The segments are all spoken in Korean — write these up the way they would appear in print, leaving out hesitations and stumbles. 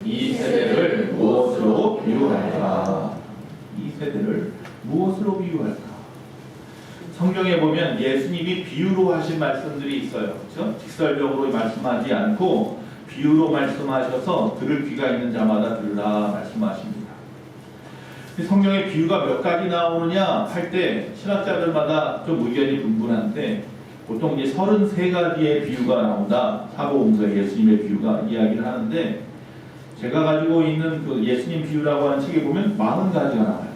이 세대를 무엇으로 비유할까? 이 세대를 무엇으로 비유할까? 성경에 보면 예수님이 비유로 하신 말씀들이 있어요. 그렇죠? 직설적으로 말씀하지 않고 비유로 말씀하셔서 들을 귀가 있는 자마다 들으라 말씀하십니다. 성경에 비유가 몇 가지 나오느냐 할 때 신학자들마다 좀 의견이 분분한데 보통 이제 33가지의 비유가 나온다. 사복음서에 예수님의 비유가 이야기를 하는데 제가 가지고 있는 그 예수님 비유라고 하는 책에 보면 40가지가 나와요.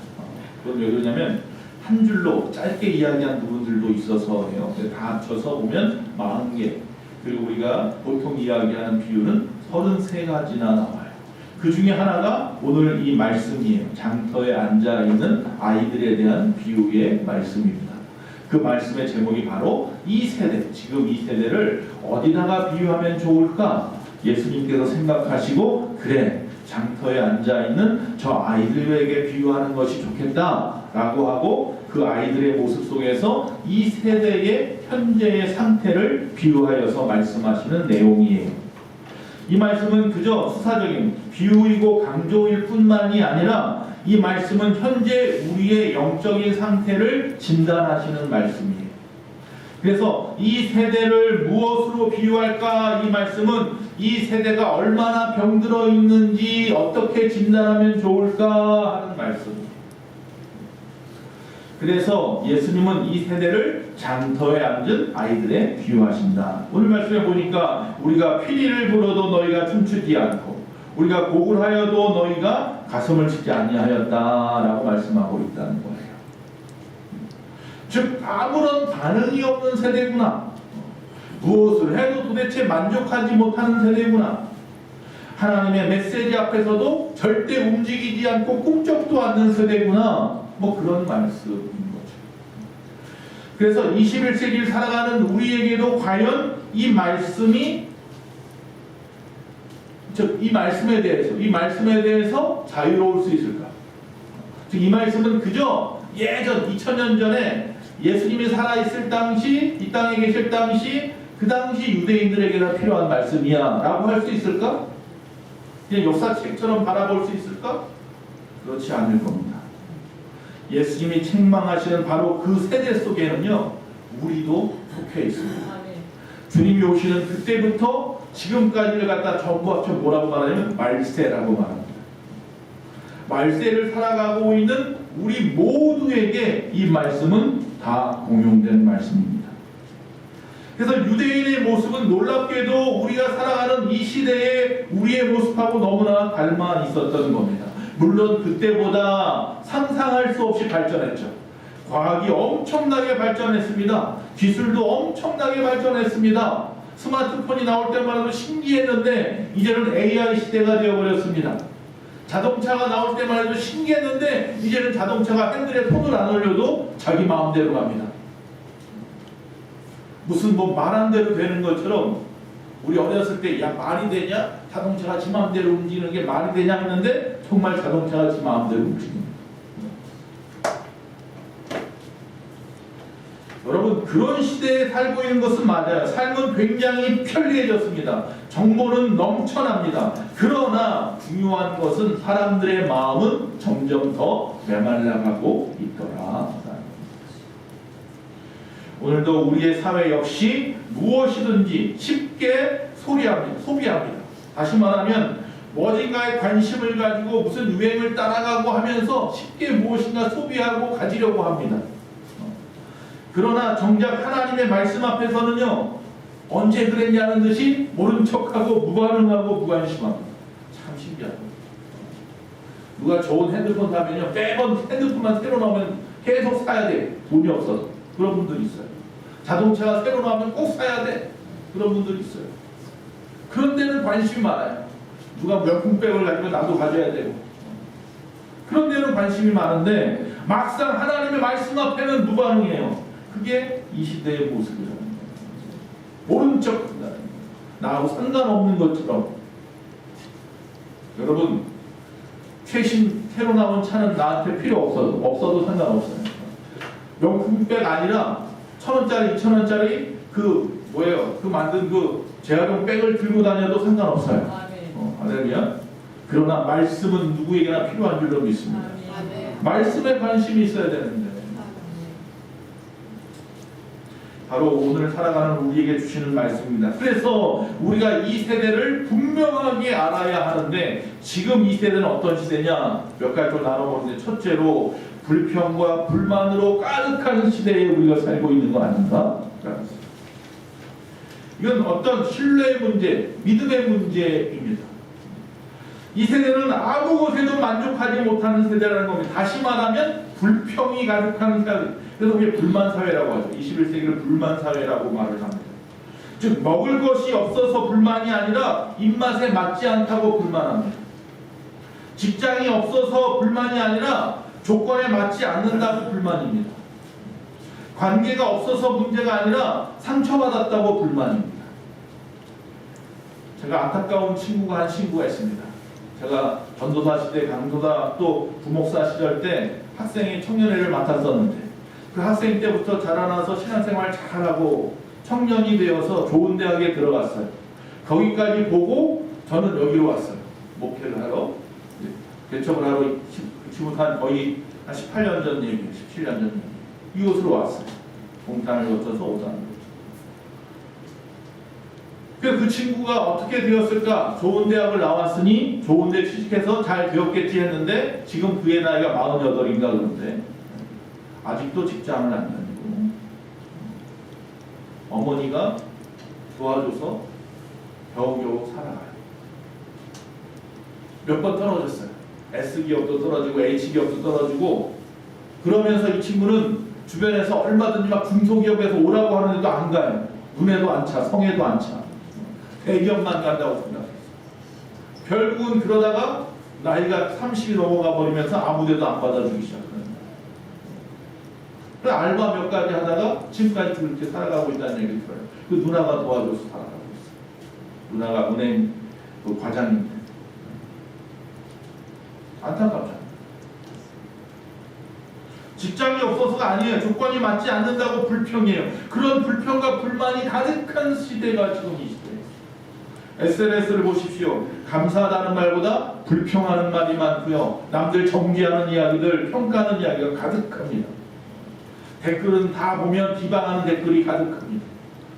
그건 왜 그러냐면 한 줄로 짧게 이야기한 부분들도 있어서예요. 다 합쳐서 보면 40개. 그리고 우리가 보통 이야기하는 비유는 33가지나 나와요. 그 중에 하나가 오늘 이 말씀이에요. 장터에 앉아 있는 아이들에 대한 비유의 말씀입니다. 그 말씀의 제목이 바로 이 세대, 지금 이 세대를 어디다가 비유하면 좋을까? 예수님께서 생각하시고 그래, 장터에 앉아 있는 저 아이들에게 비유하는 것이 좋겠다라고 하고 그 아이들의 모습 속에서 이 세대의 현재의 상태를 비유하여서 말씀하시는 내용이에요. 이 말씀은 그저 수사적인 비유이고 강조일 뿐만이 아니라 이 말씀은 현재 우리의 영적인 상태를 진단하시는 말씀이에요. 그래서 이 세대를 무엇으로 비유할까? 이 말씀은 이 세대가 얼마나 병들어 있는지 어떻게 진단하면 좋을까 하는 말씀이에요. 그래서 예수님은 이 세대를 장터에 앉은 아이들에 비유하신다. 오늘 말씀에 보니까 우리가 피리를 불어도 너희가 춤추지 않고 우리가 곡을 하여도 너희가 가슴을 치지 아니하였다라고 말씀하고 있다는 거예요. 즉 아무런 반응이 없는 세대구나. 무엇을 해도 도대체 만족하지 못하는 세대구나. 하나님의 메시지 앞에서도 절대 움직이지 않고 꿈쩍도 않는 세대구나. 뭐 그런 말씀인 거죠. 그래서 21세기를 살아가는 우리에게도 과연 이 말씀이 이 말씀에 대해서 자유로울 수 있을까? 즉 이 말씀은 그저 예전 2000년 전에 예수님이 살아있을 당시, 이 땅에 계실 당시, 그 당시 유대인들에게나 필요한 말씀이야 라고 할 수 있을까? 그냥 역사책처럼 바라볼 수 있을까? 그렇지 않을 겁니다. 예수님이 책망하시는 바로 그 세대 속에는요, 우리도 속해 있습니다. 주님이 오시는 그때부터 지금까지를 갖다 전부 합쳐 뭐라고 말하냐면 말세라고 말합니다. 말세를 살아가고 있는 우리 모두에게 이 말씀은 다 공용된 말씀입니다. 그래서 유대인의 모습은 놀랍게도 우리가 살아가는 이 시대에 우리의 모습하고 너무나 닮아 있었던 겁니다. 물론 그때보다 상상할 수 없이 발전했죠. 과학이 엄청나게 발전했습니다. 기술도 엄청나게 발전했습니다. 스마트폰이 나올 때만 해도 신기했는데 이제는 AI 시대가 되어버렸습니다. 자동차가 나올 때만 해도 신기했는데 이제는 자동차가 핸들에 손을 안 올려도 자기 마음대로 갑니다. 무슨 뭐 말한 대로 되는 것처럼 우리 어렸을 때 야 말이 되냐? 자동차가 지 마음대로 움직이는 게 말이 되냐 했는데 정말 자동차가 지 마음대로 움직입니다. 여러분 그런 시대에 살고 있는 것은 맞아요. 삶은 굉장히 편리해졌습니다. 정보는 넘쳐납니다. 그러나 중요한 것은 사람들의 마음은 점점 더 메말라가고 있더라. 오늘도 우리의 사회 역시 무엇이든지 쉽게 소비합니다. 다시 말하면 무엇인가에 관심을 가지고 무슨 유행을 따라가고 하면서 쉽게 무엇인가 소비하고 가지려고 합니다. 그러나 정작 하나님의 말씀 앞에서는요, 언제 그랬냐는 듯이 모른 척하고 무반응하고 무관심합니다. 참 신기하다. 누가 좋은 핸드폰 사면요, 매번 핸드폰만 새로 나오면 계속 사야 돼. 돈이 없어서. 그런 분들이 있어요. 자동차가 새로 나오면 꼭 사야 돼. 그런 분들이 있어요. 그런 데는 관심이 많아요. 누가 명품백을 가지고 나도 가져야 되고. 그런 데는 관심이 많은데 막상 하나님의 말씀 앞에는 무반응이에요. 그게 이 시대의 모습이라는 거예요. 모른 척 한다는 거예요. 나하고 상관없는 것처럼. 여러분 최신 새로 나온 차는 나한테 필요 없어도 상관없어요. 명품백 아니라 1,000원짜리 2,000원짜리 그 뭐예요? 그 만든 그 재활용 백을 들고 다녀도 상관없어요. 할렐루야. 그러나 말씀은 누구에게나 필요한 줄로 믿습니다. 말씀에 관심이 있어야 되는데 바로 오늘 살아가는 우리에게 주시는 말씀입니다. 그래서 우리가 이 세대를 분명하게 알아야 하는데 지금 이 세대는 어떤 시대냐? 몇 가지로 나눠보는데 첫째로 불평과 불만으로 가득한 시대에 우리가 살고 있는 거 아닌가? 이건 어떤 신뢰의 문제, 믿음의 문제입니다. 이 세대는 아무 것에도 만족하지 못하는 세대라는 겁니다. 다시 말하면 불평이 가득한 사회. 그래서 우리 불만 사회라고 하죠. 21세기를 불만 사회라고 말을 합니다. 즉 먹을 것이 없어서 불만이 아니라 입맛에 맞지 않다고 불만합니다. 직장이 없어서 불만이 아니라 조건에 맞지 않는다고 불만입니다. 관계가 없어서 문제가 아니라 상처받았다고 불만입니다. 제가 안타까운 친구가 한 친구가 있습니다. 제가 전도사 시대, 강도사 또 부목사 시절 때 학생의 청년회를 맡았었는데 그 학생 때부터 자라나서 신앙생활 잘하고 청년이 되어서 좋은 대학에 들어갔어요. 거기까지 보고 저는 여기로 왔어요. 목회를 하러, 개척을 하러 지금부터 거의 한 18년 전 얘기예요. 17년 전 얘기. 이곳으로 왔어요. 동탄을 거쳐서 오단. 그래서 그 친구가 어떻게 되었을까? 좋은 대학을 나왔으니 좋은 데 취직해서 잘 되었겠지 했는데 지금 그의 나이가 48인가 그런데 아직도 직장을 안 다니고 어머니가 도와줘서 겨우겨우 살아가요. 몇 번 떨어졌어요. S기업도 떨어지고 H기업도 떨어지고 그러면서 이 친구는 주변에서 얼마든지 막 중소기업에서 오라고 하는데도 안 가요. 눈에도 안 차, 성에도 안 차. 대기업만 간다고 생각했어요. 결국은 그러다가 나이가 30이 넘어가 버리면서 아무데도 안 받아주기 시작하는 거예요. 그래서 알바 몇 가지 하다가 지금까지 그렇게 살아가고 있다는 얘기를 들어요. 그 누나가 도와줘서 살아가고 있어요. 누나가 은행 그 과장인데 안타깝잖아요. 직장이 없어서가 아니에요. 조건이 맞지 않는다고 불평해요. 그런 불평과 불만이 가득한 시대가 지금 이 시대예요. SNS를 보십시오. 감사하다는 말보다 불평하는 말이 많고요. 남들 정죄하는 이야기들, 평가하는 이야기가 가득합니다. 댓글은 다 보면 비방하는 댓글이 가득합니다.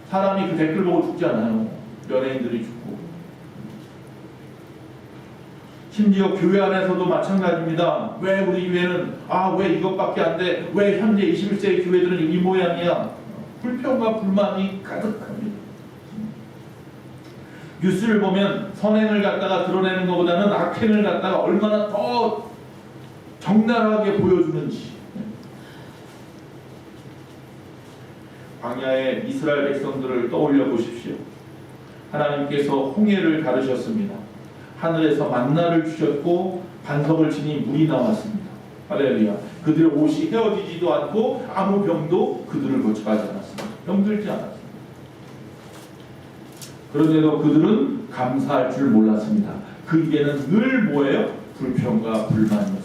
사람이 그 댓글 보고 죽지 않아요. 연예인들이 죽고. 심지어 교회 안에서도 마찬가지입니다. 왜 우리 교회는 왜 이것밖에 안 돼? 왜 현재 21세기 교회들은 이 모양이야? 불평과 불만이 가득합니다. 뉴스를 보면 선행을 갖다가 드러내는 것보다는 악행을 갖다가 얼마나 더 적나라하게 보여주는지. 광야의 이스라엘 백성들을 떠올려 보십시오. 하나님께서 홍해를 가르셨습니다. 하늘에서 만나를 주셨고 반석을 치니 물이 나왔습니다. 할렐루야. 그들의 옷이 헤어지지도 않고 아무 병도 그들을 거쳐가지 않았습니다. 병들지 않았습니다. 그런데도 그들은 감사할 줄 몰랐습니다. 그 입에는 늘 뭐예요? 불평과 불만이었습니다.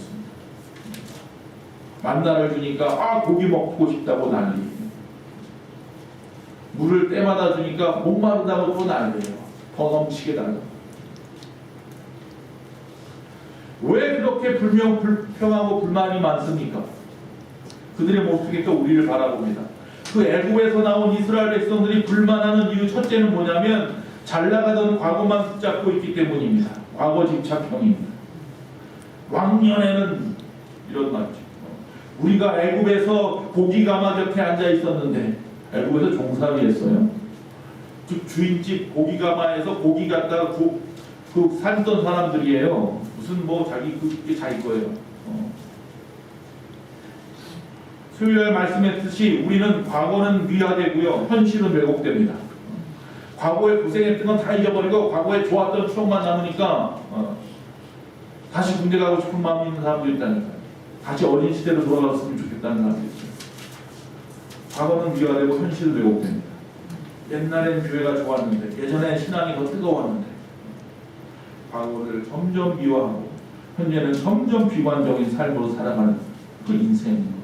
만나를 주니까 고기 먹고 싶다고 난리. 물을 때마다 주니까 목마르다고 또 난리예요. 더 넘치게 달라고. 왜 그렇게 불평하고 불만이 많습니까? 그들의 모습이 또 우리를 바라봅니다. 그 애굽에서 나온 이스라엘 백성들이 불만하는 이유 첫째는 뭐냐면 잘 나가던 과거만 붙잡고 있기 때문입니다. 과거 집착형입니다. 왕년에는 이런 말이죠. 우리가 애굽에서 고기 가마 곁에 앉아 있었는데 애굽에서 종살이 했어요. 주인집 고기 가마에서 고기 갖다가 살던 사람들이에요. 무슨 자기 그게 자기 거예요. 수요일 말씀했듯이 우리는 과거는 미화되고요. 현실은 왜곡됩니다. 과거에 고생했던 건 다 잊어버리고 과거에 좋았던 추억만 남으니까 다시 군대 가고 싶은 마음이 있는 사람도 있다니까요. 다시 어린 시대로 돌아갔으면 좋겠다는 사람도 있어요. 과거는 미화되고 현실은 왜곡됩니다. 옛날엔 교회가 좋았는데 예전엔 신앙이 더 뜨거웠는데 과거를 점점 미화하고 현재는 점점 비관적인 삶으로 살아가는 그 인생입니다.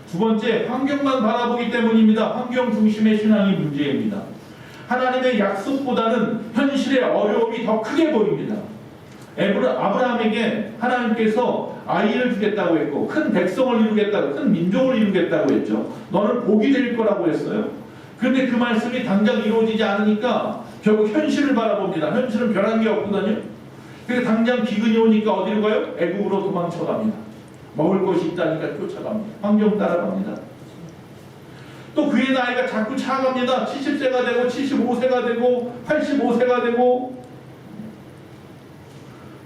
두 번째, 환경만 바라보기 때문입니다. 환경 중심의 신앙이 문제입니다. 하나님의 약속보다는 현실의 어려움이 더 크게 보입니다. 아브라함에게 하나님께서 아이를 주겠다고 했고 큰 백성을 이루겠다고, 큰 민족을 이루겠다고 했죠. 너는 복이 될 거라고 했어요. 그런데 그 말씀이 당장 이루어지지 않으니까 결국 현실을 바라봅니다. 현실은 변한 게 없거든요. 그래서 당장 기근이 오니까 어디로 가요? 애국으로 도망쳐갑니다. 먹을 것이 있다니까 쫓아갑니다. 환경 따라갑니다. 또 그의 나이가 자꾸 차갑니다. 70세가 되고 75세가 되고 85세가 되고.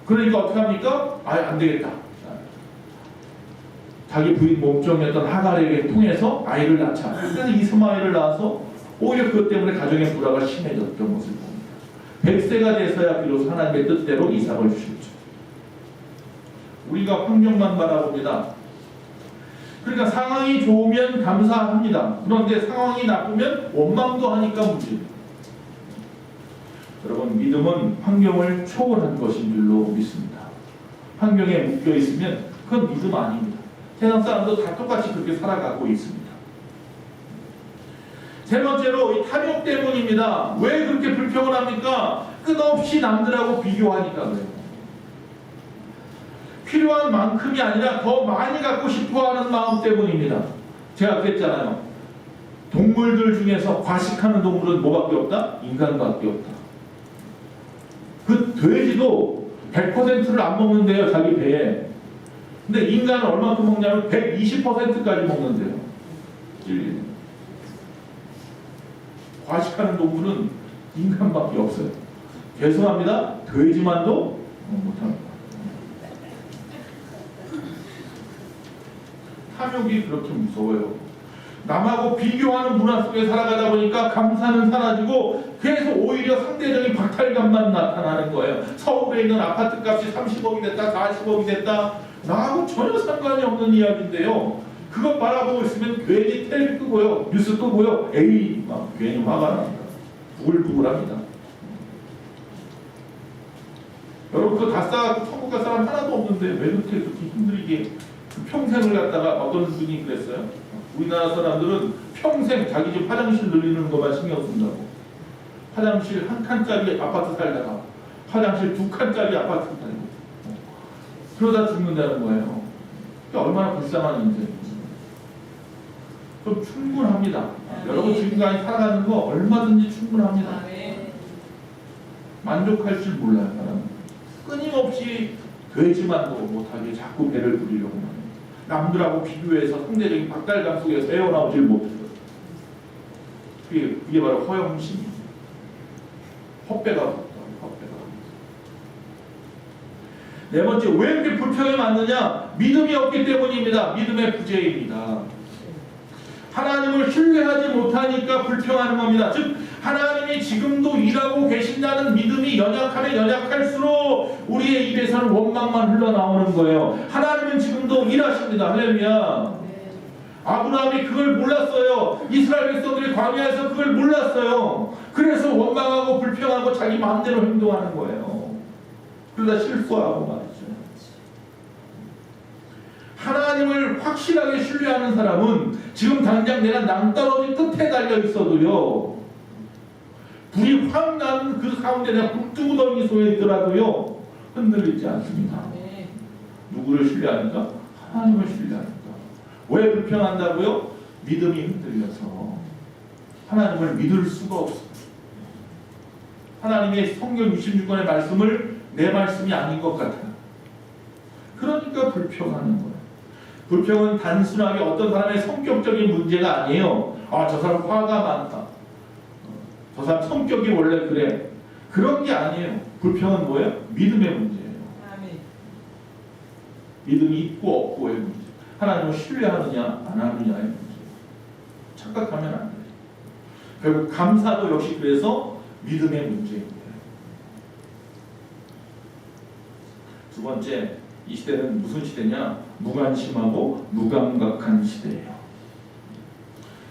그러니까 어떻게 합니까? 안 되겠다. 자기 부인 몸종이었던 하갈에게 통해서 아이를 낳자. 그래서 이스마엘을 낳아서 오히려 그것 때문에 가정의 불화가 심해졌던 것을 봅니다. 100세가 돼서야 비로소 하나님의 뜻대로 이삭을 주셨죠. 우리가 환경만 바라봅니다. 그러니까 상황이 좋으면 감사합니다. 그런데 상황이 나쁘면 원망도 하니까 문제입니다. 여러분, 믿음은 환경을 초월한 것인 줄로 믿습니다. 환경에 묶여 있으면 그건 믿음 아닙니다. 세상 사람도 다 똑같이 그렇게 살아가고 있습니다. 세 번째로 이 탐욕 때문입니다. 왜 그렇게 불평을 합니까? 끝없이 남들하고 비교하니까 그래요. 필요한 만큼이 아니라 더 많이 갖고 싶어하는 마음 때문입니다. 제가 그랬잖아요. 동물들 중에서 과식하는 동물은 뭐밖에 없다? 인간밖에 없다. 그 돼지도 100%를 안 먹는데요, 자기 배에. 근데 인간은 얼마큼 먹냐면 120%까지 먹는데요. 과식하는 동물은 인간밖에 없어요. 죄송합니다. 돼지만도 못합니다. 탐욕이 그렇게 무서워요. 남하고 비교하는 문화 속에 살아가다 보니까 감사는 사라지고 그래서 오히려 상대적인 박탈감만 나타나는 거예요. 서울에 있는 아파트 값이 30억이 됐다, 40억이 됐다. 나하고 전혀 상관이 없는 이야기인데요. 그것 바라보고 있으면 괜히 텔레비 끄고요. 뉴스 끄고요. 에이, 막 괜히 화가 납니다. 부글부글합니다. 여러분, 그거 다 쌓아갖고 천국 갈 사람 하나도 없는데 왜 그렇게 힘들게 평생을 갖다가 어떤 분이 그랬어요? 우리나라 사람들은 평생 자기 집 화장실 늘리는 것만 신경 쓴다고. 화장실 한 칸짜리 아파트 살다가 화장실 두 칸짜리 아파트 살고 그러다 죽는다는 거예요. 얼마나 불쌍한 인생인지. 좀 충분합니다. 여러분 지금까지 살아가는 거 얼마든지 충분합니다. 만족할 줄 몰라요. 사람은. 끊임없이 되지만도 못하게 자꾸 배를 부리려고 합니다. 남들하고 비교해서 상대적인 박탈감 속에서 헤어나오질 못해요. 그게 바로 허영심이에요. 헛배가 붙다. 네 번째, 왜 이렇게 불평이 많느냐? 믿음이 없기 때문입니다. 믿음의 부재입니다. 하나님을 신뢰하지 못하니까 불평하는 겁니다. 즉 하나님이 지금도 일하고 계신다는 믿음이 연약하면 연약할수록 우리의 입에서는 원망만 흘러나오는 거예요. 하나님은 지금도 일하십니다. 할렐루야. 아브라함이 그걸 몰랐어요. 이스라엘 백성들이 광야에서 그걸 몰랐어요. 그래서 원망하고 불평하고 자기 마음대로 행동하는 거예요. 그러다 실수하고 말이죠. 하나님을 확실하게 신뢰하는 사람은 지금 당장 내가 낭떠러지 끝에 달려 있어도요, 불이 확 나는 그 가운데 내가 불두구덩이 속에 있더라도요 흔들리지 않습니다. 누구를 신뢰하니까? 하나님을 신뢰하니까. 왜 불평한다고요? 믿음이 흔들려서 하나님을 믿을 수가 없습니다. 하나님의 성경 66권의 말씀을 내 말씀이 아닌 것 같아요. 그러니까 불평하는 거예요. 불평은 단순하게 어떤 사람의 성격적인 문제가 아니에요. 저 사람 화가 많다. 저 사람 성격이 원래 그래. 그런 게 아니에요. 불평은 뭐예요? 믿음의 문제예요. 믿음이 있고 없고의 문제. 하나님을 신뢰하느냐 안 하느냐의 문제. 착각하면 안 돼요. 결국 감사도 역시 그래서 믿음의 문제입니다. 두 번째, 이 시대는 무슨 시대냐? 무관심하고 무감각한 시대예요.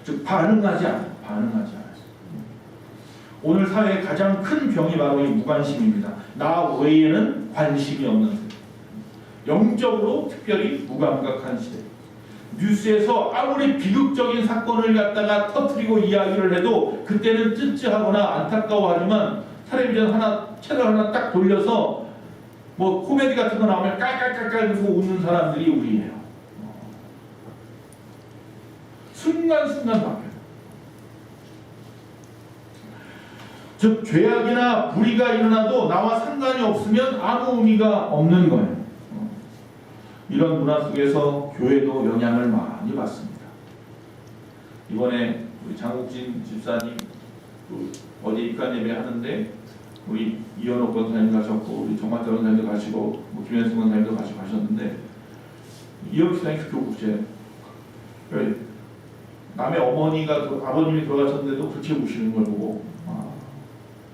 즉 반응하지 않아요. 오늘 사회의 가장 큰 병이 바로 이 무관심입니다. 나 외에는 관심이 없는 세대. 영적으로 특별히 무감각한 시대. 뉴스에서 아무리 비극적인 사건을 갖다가 터뜨리고 이야기를 해도 그때는 찌찌하거나 안타까워하지만 텔레비전 하나, 채널 하나 딱 돌려서 뭐 코미디 같은 거 나오면 깔깔깔깔 웃고 웃는 사람들이 우리예요. 순간순간 바뀌어요. 즉 죄악이나 불의가 일어나도 나와 상관이 없으면 아무 의미가 없는 거예요. 이런 문화 속에서 교회도 영향을 많이 받습니다. 이번에 우리 장국진 집사님 어제 입간 예배 하는데 우리 이현옥 권사님 가셨고 우리 정마태 권사님도 가시고 뭐 김현승 권사님도 가시고 하셨는데 이현옥 집사님이 교국제 남의 어머니가 아버님이 돌아가셨는데도 그렇게 우시는 걸 보고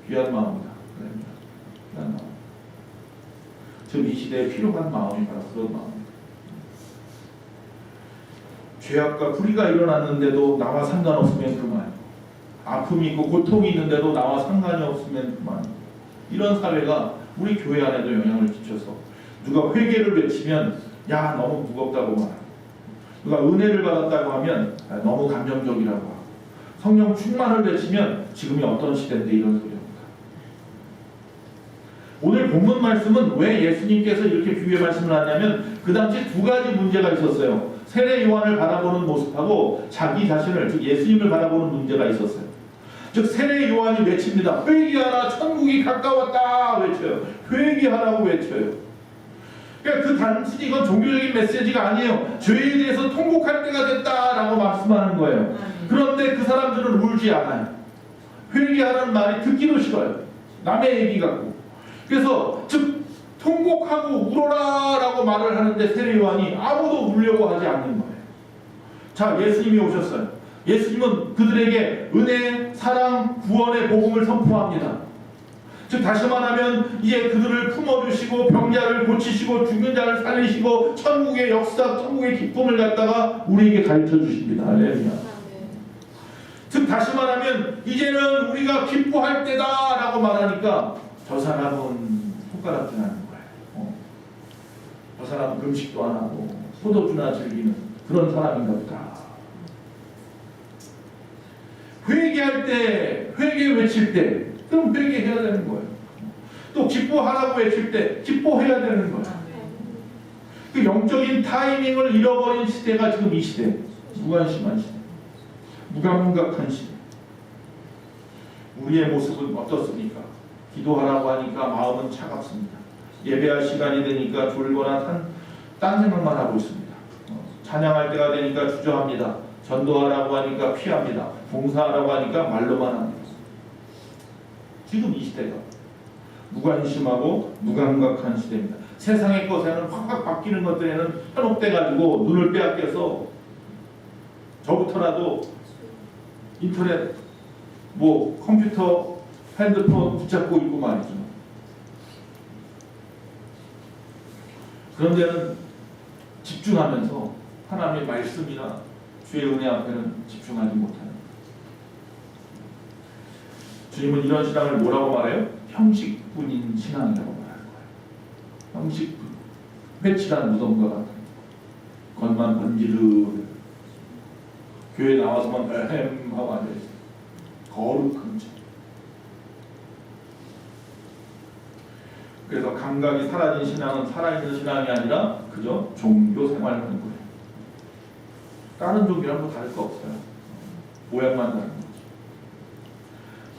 귀한 마음이다. 귀한 마음. 지금 이 시대에 필요한 마음이 바로 그런 마음입니다. 죄악과 불의가 일어났는데도 나와 상관없으면 그만. 아픔이 있고 고통이 있는데도 나와 상관이 없으면 그만. 이런 사회가 우리 교회 안에도 영향을 끼쳐서 누가 회개를 외치면 야 너무 무겁다고 말하고 누가 은혜를 받았다고 하면 너무 감정적이라고 하고 성령 충만을 외치면 지금이 어떤 시대인데 이런 소리입니다. 오늘 본문 말씀은 왜 예수님께서 이렇게 비유의 말씀을 하냐면 그 당시 두 가지 문제가 있었어요. 세례 요한을 바라보는 모습하고 자기 자신을 즉 예수님을 바라보는 문제가 있었어요. 즉 세례 요한이 외칩니다. 회개하라 천국이 가까웠다 외쳐요. 회개하라고 외쳐요. 그러니까 그 단순히 이건 종교적인 메시지가 아니에요. 죄에 대해서 통곡할 때가 됐다라고 말씀하는 거예요. 그런데 그 사람들은 울지 않아요. 회개하라는 말이 듣기도 싫어요. 남의 얘기 같고. 그래서 즉 통곡하고 울어라라고 말을 하는데 세례 요한이 아무도 울려고 하지 않는 거예요. 자, 예수님이 오셨어요. 예수님은 그들에게 은혜, 사랑, 구원의 복음을 선포합니다. 즉 다시 말하면 이제 그들을 품어주시고 병자를 고치시고 죽는 자를 살리시고 천국의 역사, 천국의 기쁨을 갖다가 우리에게 가르쳐 주십니다. 할렐루야. 즉 다시 말하면 이제는 우리가 기뻐할 때다라고 말하니까 저 사람은 손가락질 하는 거예요. 저 사람은 금식도 안 하고 포도주나 즐기는 그런 사람인가 보다. 회개할 때, 회개 외칠 때 그럼 회개해야 되는 거예요. 또 기뻐하라고 외칠 때 기뻐해야 되는 거예요. 그 영적인 타이밍을 잃어버린 시대가 지금 이 시대. 무관심한 시대. 무감각한 시대. 우리의 모습은 어떻습니까? 기도하라고 하니까 마음은 차갑습니다. 예배할 시간이 되니까 졸거나 딴 생각만 하고 있습니다. 찬양할 때가 되니까 주저합니다. 전도하라고 하니까 피합니다. 봉사하라고 하니까 말로만 합니다. 지금 이 시대가 무관심하고 무감각한 시대입니다. 세상의 것에는 확 바뀌는 것들에는 현혹돼가지고 눈을 빼앗겨서 저부터라도 인터넷, 뭐 컴퓨터, 핸드폰 붙잡고 있고 말이죠. 그런 데는 집중하면서 하나님의 말씀이나 주의 은혜 앞에는 집중하지 못하는. 주님은 이런 신앙을 뭐라고 말해요? 형식뿐인 신앙이라고 말하는 거예요. 형식뿐. 회칠한 무덤과 같은 겉만 번지르르 교회 나와서만 에헴 하고 앉아있어요. 거룩한 척. 그래서 감각이 사라진 신앙은 살아있는 신앙이 아니라 그저 종교 생활하는 거예요. 다른 종교랑 뭐 다를 거 없어요. 모양만 다른 거죠.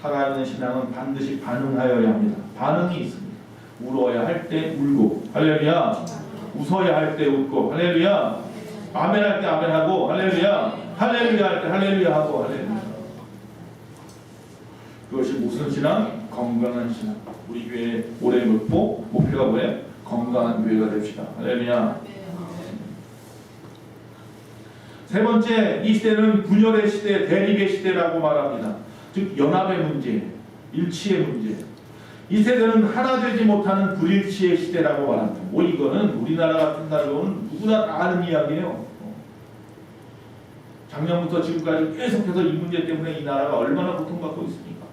살아있는 신앙은 반드시 반응하여야 합니다. 반응이 있습니다. 울어야 할 때 울고 할렐루야. 웃어야 할 때 웃고 할렐루야. 아멘 할 때 아멘하고 할렐루야. 할렐루야 할 때 할렐루야 하고 할렐루야. 그것이 무슨 신앙? 건강한 신앙. 우리 교회 올해 목표가 뭐예요? 건강한 교회가 됩시다. 할렐루야. 세 번째, 이 시대는 분열의 시대, 대립의 시대라고 말합니다. 즉 연합의 문제, 일치의 문제. 이 세대는 하나 되지 못하는 불일치의 시대라고 말합니다. 뭐 이거는 우리나라 같은 나라로는 누구나 다 아는 이야기예요. 작년부터 지금까지 계속해서 이 문제 때문에 이 나라가 얼마나 고통받고 있습니까?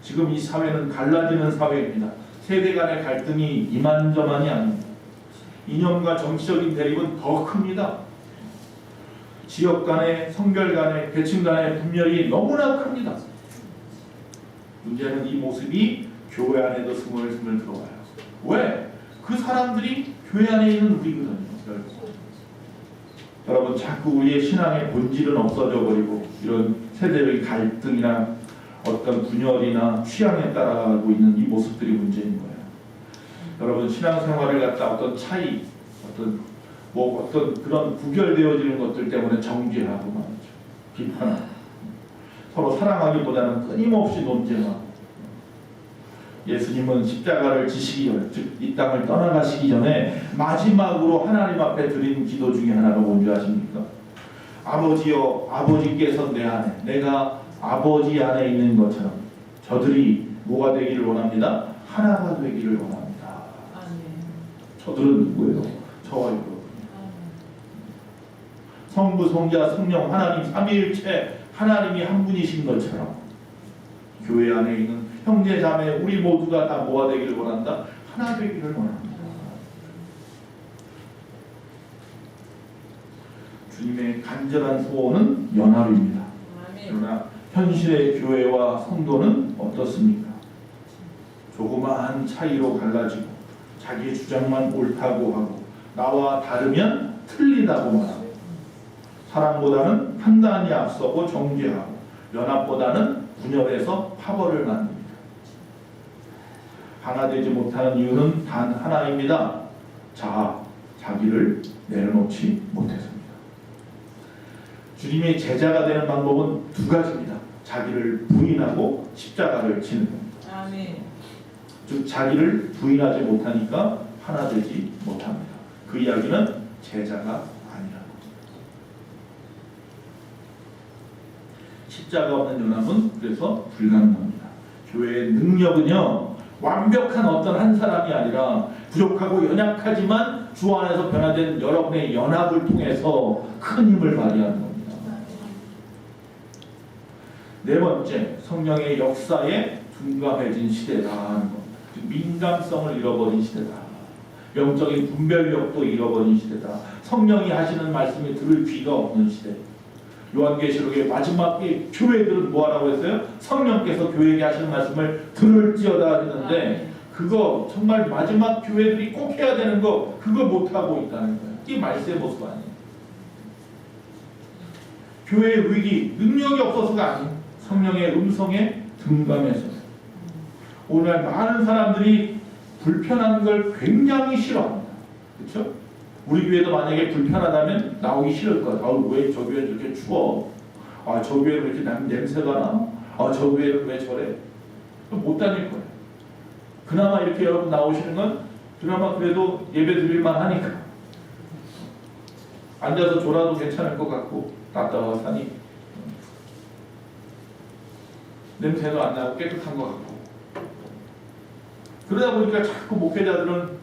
지금 이 사회는 갈라지는 사회입니다. 세대 간의 갈등이 이만저만이 아닙니다. 이념과 정치적인 대립은 더 큽니다. 지역 간의, 성별 간의, 계층 간의 분열이 너무나 큽니다. 문제는 이 모습이 교회 안에도 스물스물 들어와요. 왜? 그 사람들이 교회 안에 있는 우리거든요. 여러분, 자꾸 우리의 신앙의 본질은 없어져 버리고 이런 세대의 갈등이나 어떤 분열이나 취향에 따라가고 있는 이 모습들이 문제인 거예요. 여러분, 신앙생활을 갖다 어떤 차이, 어떤 그런 구별되어지는 것들 때문에 정죄하고 말이죠. 비판하고 서로 사랑하기보다는 끊임없이 논쟁하고. 예수님은 십자가를 지시기 전에, 즉 이 땅을 떠나가시기 전에 마지막으로 하나님 앞에 드린 기도 중에 하나가 뭔지 아십니까? 아버지여, 아버지께서 내 안에, 내가 아버지 안에 있는 것처럼 저들이 뭐가 되기를 원합니다? 하나가 되기를 원합니다. 저들은 누구예요? 저와 여러분이에요. 성부, 성자, 성령, 하나님 삼위일체 하나님이 한 분이신 것처럼 교회 안에 있는 형제 자매 우리 모두가 다 뭐가 되기를 원한다? 하나 되기를 원합니다. 주님의 간절한 소원은 연합입니다. 그러나 현실의 교회와 성도는 어떻습니까? 조그마한 차이로 갈라지고 자기의 주장만 옳다고 하고 나와 다르면 틀리다고 말하고 사랑보다는 판단이 앞서고 정죄하고 연합보다는 분열해서 파벌을 만듭니다. 하나 되지 못하는 이유는 단 하나입니다. 자기를 내려놓지 못해서입니다. 주님의 제자가 되는 방법은 두 가지입니다. 자기를 부인하고 십자가를 지는 겁니다. 아멘. 즉 자기를 부인하지 못하니까 하나 되지 못합니다. 그 이야기는 제자가 아니라는 겁니다. 십자가 없는 연합은 그래서 불가능합니다. 교회의 능력은요, 완벽한 어떤 한 사람이 아니라 부족하고 연약하지만 주 안에서 변화된 여러분의 연합을 통해서 큰 힘을 발휘하는 겁니다. 네 번째, 성령의 역사에 둔감해진 시대라는 겁니다. 민감성을 잃어버린 시대다. 영적인 분별력도 잃어버린 시대다. 성령이 하시는 말씀이 들을 귀가 없는 시대. 요한계시록의 마지막에 교회들은 뭐하라고 했어요? 성령께서 교회에게 하시는 말씀을 들을지어다 했는데 그거 정말 마지막 교회들이 꼭 해야 되는 거 그거 못하고 있다는 거예요. 이게 말세의 모습 아니에요. 교회의 위기, 능력이 없어서가 아니에요. 성령의 음성에 둔감해서. 오늘 많은 사람들이 불편한 걸 굉장히 싫어합니다. 그렇죠? 우리 교회도 만약에 불편하다면 나오기 싫을 거예요. 왜 저 교회는 이렇게 추워? 저 교회는 왜 이렇게 냄새가 나? 저 교회는 왜 저래? 못 다닐 거예요. 그나마 이렇게 여러분 나오시는 건 그나마 그래도 예배 드릴만 하니까. 앉아서 졸아도 괜찮을 것 같고 답답하니 냄새도 안 나고 깨끗한 것 같고. 그러다 보니까 자꾸 목회자들은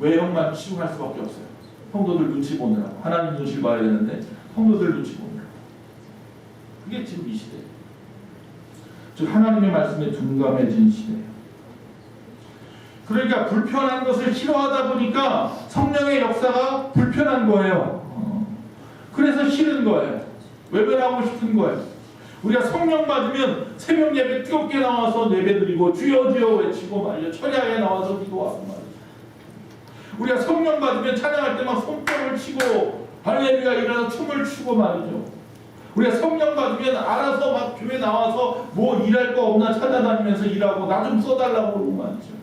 외형만 치중할 수밖에 없어요. 성도들 눈치 보느라고. 하나님 눈치를 봐야 되는데 성도들 눈치 보느라고. 그게 지금 이 시대예요. 즉 하나님의 말씀에 둔감해진 시대예요. 그러니까 불편한 것을 싫어하다 보니까 성령의 역사가 불편한 거예요. 그래서 싫은 거예요. 외면하고 싶은 거예요. 우리가 성령 받으면 새벽 예배 뜨겁게 나와서 예배드리고 주여 주여 외치고 말이죠. 철야에 나와서 기도하고 말이죠. 우리가 성령 받으면 찬양할 때 막 손뼉을 치고 할렐루야 일어나서 춤을 추고 말이죠. 우리가 성령 받으면 알아서 막 교회 나와서 뭐 일할 거 없나 찾아다니면서 일하고 나 좀 써달라고 그러고 말이죠.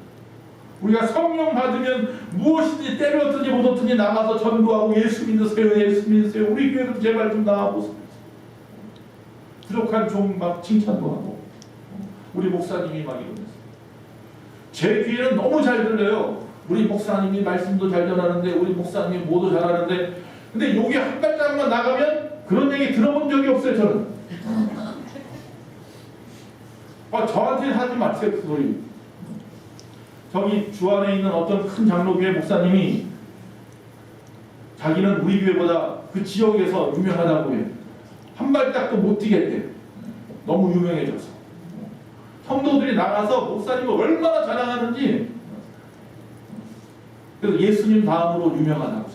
우리가 성령 받으면 무엇이든지 때렸든지 못했든지 나가서 전도하고 예수 믿으세요 예수 믿으세요 우리 교회도 제발 좀 나와보세요. 부족한 종 막 칭찬도 하고 우리 목사님이 막 이러면서 제 귀에는 너무 잘 들려요. 우리 목사님이 말씀도 잘 전하는데 우리 목사님이 뭐도 잘하는데 근데 여기 한 발짝만 나가면 그런 얘기 들어본 적이 없어요. 저는 저한테 하지 마세요 그 소리. 저기 주 안에 있는 어떤 큰 장로교회 목사님이 자기는 우리 교회보다 그 지역에서 유명하다고 해요. 한 발짝도 못 뛰겠대. 너무 유명해져서. 성도들이 나가서 목사님이 얼마나 자랑하는지. 그래서 예수님 다음으로 유명하다고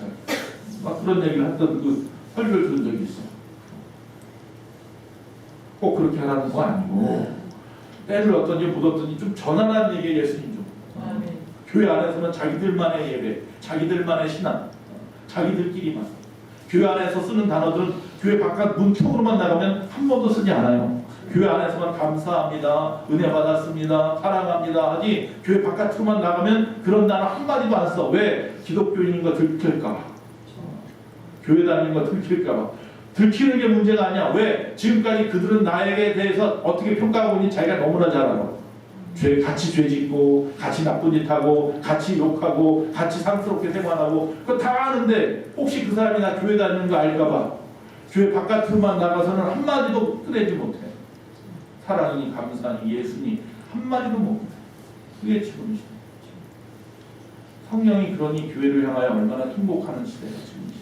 막 그런 얘기를 했던 그 설교를 들은 적이 있어요. 꼭 그렇게 하라는 거 아니고 때를 어떤지 못 어떤지 좀 전환한 얘기예요. 예수님 좀. 교회 안에서는 자기들만의 예배, 자기들만의 신앙, 자기들끼리만. 교회 안에서 쓰는 단어들은 교회 바깥 문턱으로만 나가면 한 번도 쓰지 않아요. 교회 안에서만 감사합니다, 은혜 받았습니다, 사랑합니다 하지, 교회 바깥으로만 나가면 그런 단어 한마디도 안 써. 왜? 기독교인인 거 들킬까 봐. 교회 다니는 거 들킬까 봐. 들키는 게 문제가 아니야. 왜? 지금까지 그들은 나에게 대해서 어떻게 평가하고 있는지 자기가 너무나 잘 알아. 같이 죄 짓고, 같이 나쁜 짓 하고, 같이 욕하고, 같이 상스럽게 생활하고, 그거 다 아는데 혹시 그 사람이 나 교회 다니는 거 알까봐 교회 바깥으로만 나가서는 한마디도 꺼내지 못해. 사랑이니 감사니 예수니 한마디도 못해. 그게 지금이시다. 성령이 그러니 교회를 향하여 얼마나 행복하는 시대가 지금이시다.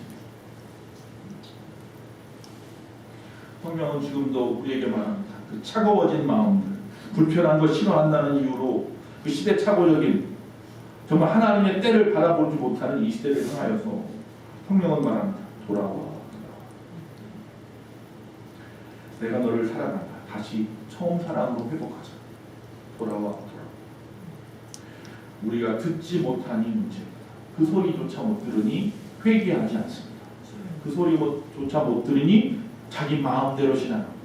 성령은 지금도 우리에게 말합니다. 그 차가워진 마음들, 불편한 거 싫어한다는 이유로 그 시대 착오적인 정말 하나님의 때를 바라보지 못하는 이 시대를 향하여서 성령은 말합니다. 돌아와. 내가 너를 사랑한다. 다시 처음 사랑으로 회복하자. 돌아와. 우리가 듣지 못하니 문제입니다. 그 소리조차 못 들으니 회개하지 않습니다. 그 소리조차 못 들으니 자기 마음대로 신앙합니다.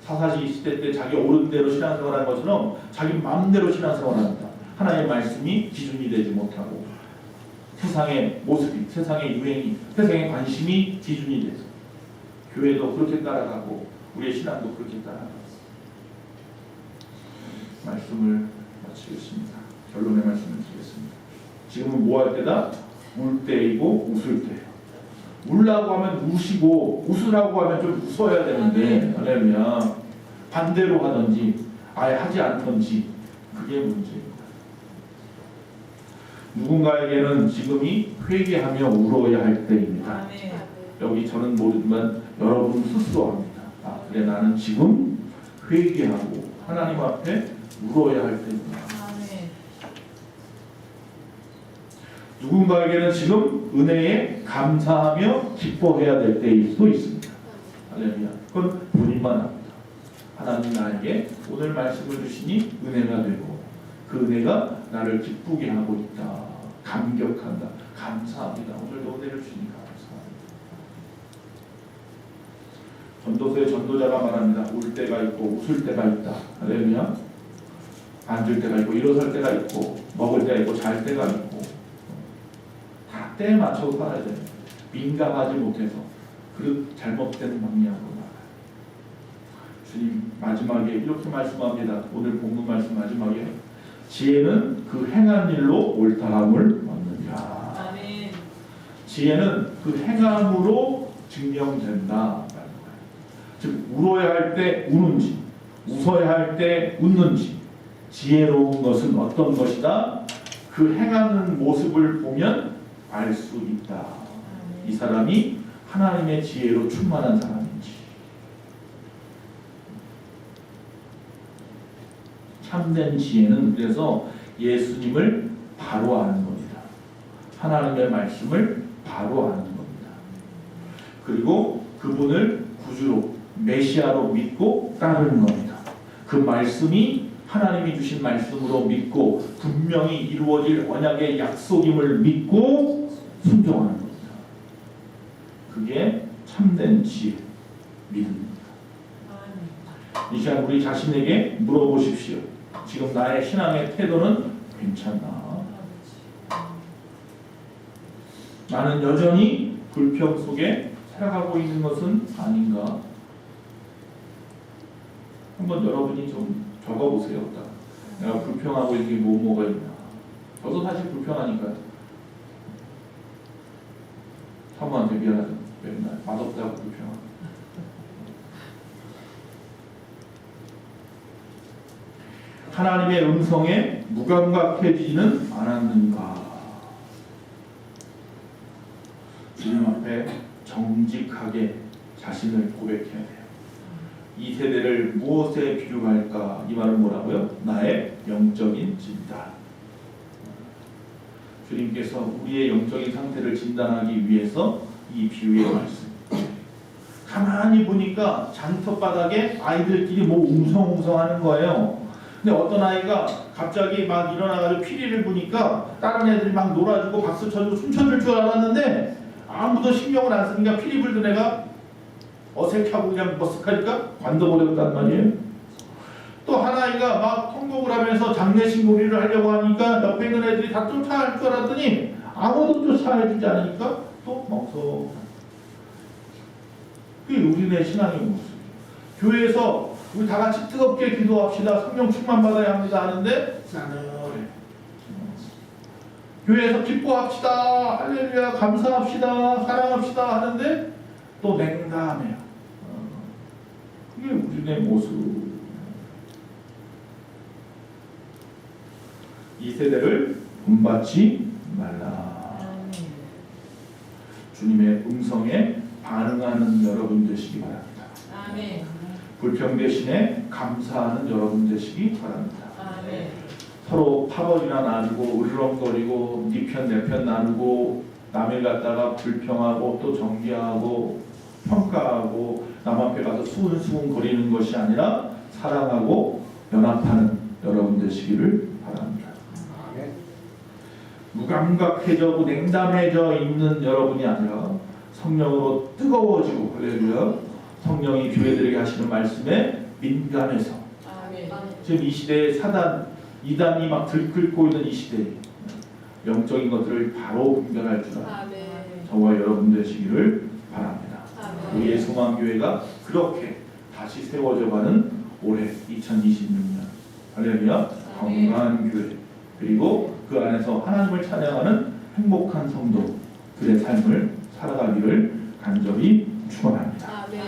사사시 시대 때 자기 옳은 대로 신앙생활하는 것처럼 자기 마음대로 신앙생활합니다. 하나님의 말씀이 기준이 되지 못하고 세상의 모습이, 세상의 유행이, 세상의 관심이 기준이 돼서 교회도 그렇게 따라가고 우리의 신앙도 그렇게 따라가고 말씀을 마치겠습니다. 결론의 말씀을 드리겠습니다. 지금은 뭐 할 때다? 울 때이고 웃을 때예요. 울라고 하면 우시고 웃으라고 하면 좀 웃어야 되는데 할렐루야. 반대로 하든지 아예 하지 않든지 그게 문제입니다. 누군가에게는 지금이 회개하며 울어야 할 때입니다. 여기 저는 모르지만 여러분 스스로 합니다. 그래 나는 지금 회개하고 하나님 앞에 울어야 할 때입니다. 누군가에게는 지금 은혜에 감사하며 기뻐해야 될 때일 수도 있습니다. 할렐루야. 그건 본인만 합니다. 하나님 나에게 오늘 말씀을 주시니 은혜가 되고 그 은혜가 나를 기쁘게 하고 있다. 감격한다. 감사합니다. 오늘도 은혜를 주시니 감사합니다. 전도서의 전도자가 말합니다. 울 때가 있고 웃을 때가 있다. 할렐루야. 앉을 때가 있고 일어설 때가 있고 먹을 때가 있고 잘 때가 있고 다 때에 맞춰서 살아야 돼요. 민감하지 못해서 그 잘못된 방향으로 나가요. 주님 마지막에 이렇게 말씀합니다. 오늘 본문 말씀 마지막에 지혜는 그 행한 일로 옳다함을 얻느니라. 아멘. 지혜는 그 행함으로 증명된다. 즉 울어야 할 때 우는지 웃어야 할 때 웃는지 지혜로운 것은 어떤 것이다? 그 행하는 모습을 보면 알 수 있다. 이 사람이 하나님의 지혜로 충만한 사람인지. 참된 지혜는 그래서 예수님을 바로 아는 겁니다. 하나님의 말씀을 바로 아는 겁니다. 그리고 그분을 구주로 메시아로 믿고 따르는 겁니다. 그 말씀이 하나님이 주신 말씀으로 믿고 분명히 이루어질 언약의 약속임을 믿고 순종하는 겁니다. 그게 참된 지혜, 믿음입니다. 이 시간 우리 자신에게 물어보십시오. 지금 나의 신앙의 태도는 괜찮나? 나는 여전히 불평 속에 살아가고 있는 것은 아닌가? 한번 여러분이 좀 적어보세요. 내가 불평하고 있는 게 뭐가 있나? 저도 사실 불평하니까요. 사모한테 미안하죠. 맨날 맛없다고 불평하고. 하나님의 음성에 무감각해지지는 않았는가? 주님 앞에 정직하게 자신을 고백해야 돼요. 이 세대를 무엇에 비유할까? 이 말은 뭐라고요? 나의 영적인 진단. 주님께서 우리의 영적인 상태를 진단하기 위해서 이 비유의 말씀. 가만히 보니까 장터바닥에 아이들끼리 뭐 웅성웅성하는 거예요. 근데 어떤 아이가 갑자기 막 일어나가지고 피리를 부니까 다른 애들이 막 놀아주고 박수 쳐주고 춤춰줄 줄 알았는데 아무도 신경을 안 쓰니까 피리 불던 애가 어색하고 그냥 머쓱하니까 관둬버렸단 말이에요. 또 한 아이가 막 통곡을 하면서 장례식 놀이를 하려고 하니까 옆에 있는 애들이 다 쫓아할 줄 알았더니 아무도 쫓아해주지 않으니까 또 멍석. 그게 우리네 신앙의 모습. 교회에서 우리 다 같이 뜨겁게 기도합시다. 성령 충만 받아야 합니다 하는데 싸늘해. 교회에서 기뻐합시다. 할렐루야 감사합시다. 사랑합시다 하는데 또 냉담해요. 그게 우리네 모습. 이 세대를 본받지 말라. 주님의 음성에 반응하는 여러분 되시기 바랍니다. 아멘. 불평 대신에 감사하는 여러분 되시기 바랍니다. 아멘. 서로 파벌이나 나누고 으르렁거리고 네 편 내 편 나누고 남을 갖다가 불평하고 또 정죄하고 평가하고 남 앞에 가서 수근수근 거리는 것이 아니라 사랑하고 연합하는 여러분 되시기를 바랍니다. 무감각해져고 냉담해져 있는 여러분이 아니라 성령으로 뜨거워지고 할렐루야 성령이 교회들에게 하시는 말씀에 민감해서 아멘. 지금 이 시대에 사단 이단이 막 들끓고 있는 이 시대에 영적인 것들을 바로 분별할 줄 아는 아멘. 저와 여러분 되시기를 바랍니다. 아멘. 우리의 소망교회가 그렇게 다시 세워져가는 올해 2026년 할렐루야 건강한 교회 그리고 그 안에서 하나님을 찬양하는 행복한 성도들의 삶을 살아가기를 간절히 축원합니다. 아멘.